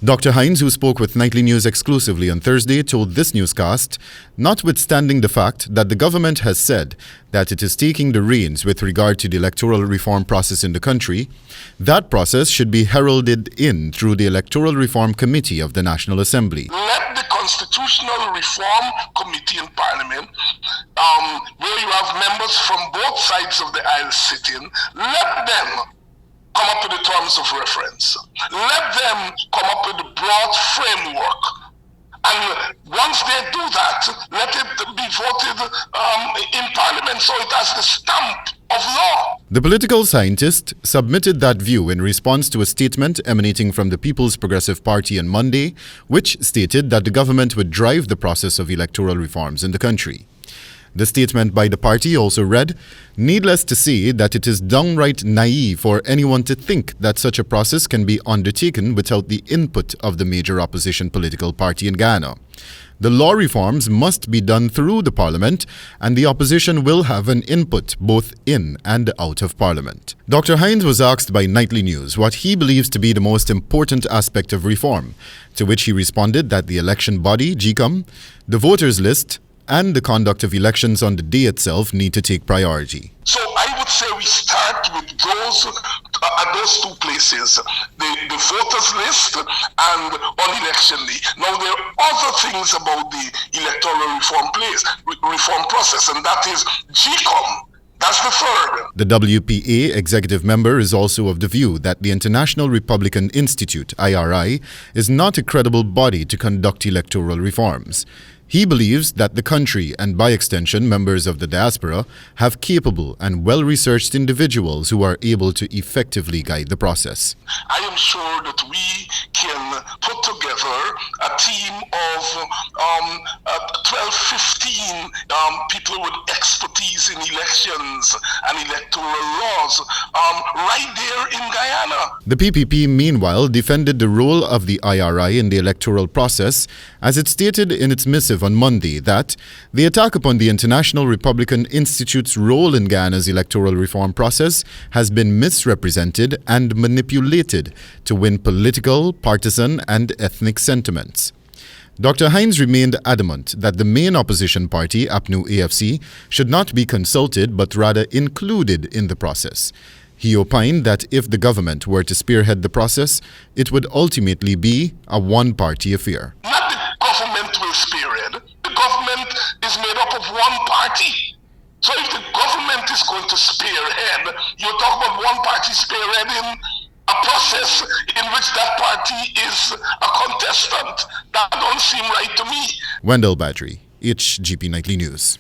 Dr. Hinds, who spoke with Nightly News exclusively on Thursday, told this newscast, notwithstanding the fact that the government has said that it is taking the reins with regard to the electoral reform process in the country, that process should be heralded in through the Electoral Reform Committee of the National Assembly. Let the Constitutional Reform Committee in Parliament, where you have members from both sides of the aisle sitting, let them come up with the terms of reference. Let them come up with a broad framework. And once they do that, let it be voted in Parliament so it has the stamp of law. The political scientist submitted that view in response to a statement emanating from the People's Progressive Party on Monday, which stated that the government would drive the process of electoral reforms in the country. The statement by the party also read, "Needless to say that it is downright naive for anyone to think that such a process can be undertaken without the input of the major opposition political party in Ghana. The law reforms must be done through the parliament, and the opposition will have an input both in and out of parliament." Dr. Hinds was asked by Nightly News what he believes to be the most important aspect of reform, to which he responded that the election body, GCOM, the voters list, and the conduct of elections on the day itself need to take priority. So I would say we start with those two places, the voters list and on election day. Now there are other things about the electoral reform process, and that is GCOM. That's the third. The WPA executive member is also of the view that the International Republican Institute, IRI, is not a credible body to conduct electoral reforms. He believes that the country, and by extension members of the diaspora, have capable and well-researched individuals who are able to effectively guide the process. I am sure that we can put together a team of 12, 15 people with expertise in elections and electoral laws right there in Guyana. The PPP, meanwhile, defended the role of the IRI in the electoral process, as it stated in its missive on Monday that the attack upon the International Republican Institute's role in Ghana's electoral reform process has been misrepresented and manipulated to win political, partisan, and ethnic sentiments. Dr. Hinds remained adamant that the main opposition party, APNU+AFC, should not be consulted but rather included in the process. He opined that if the government were to spearhead the process, it would ultimately be a one-party affair. Not the government will spearhead. The government is made up of one party. So if the government is going to spearhead, you're talking about one party spearheading a process in which that party is a contestant. That don't seem right to me. Wendell Badrie, HGP Nightly News.